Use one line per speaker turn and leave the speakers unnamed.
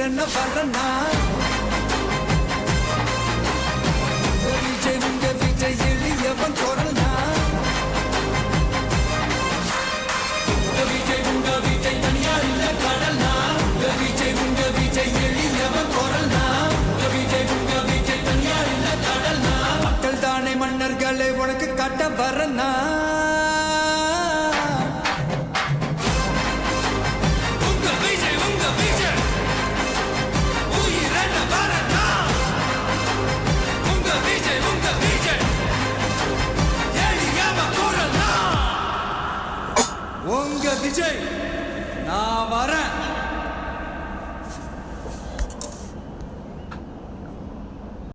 உயிரென்ன வரனா விஜய் உங்க விஜய் எளியவன் குரல்னா விஜய் உங்க விஜய் தனியார் இல்ல கடல்னா விஜய் உங்க விஜய் எளியவன் குரல்னா விஜய் உங்க விஜய் தனியார் இல்ல கடல்னா மக்கள் தானே மன்னர்களை உனக்கு காட்ட வரனா உங்க விஜய் நான் வரேன்.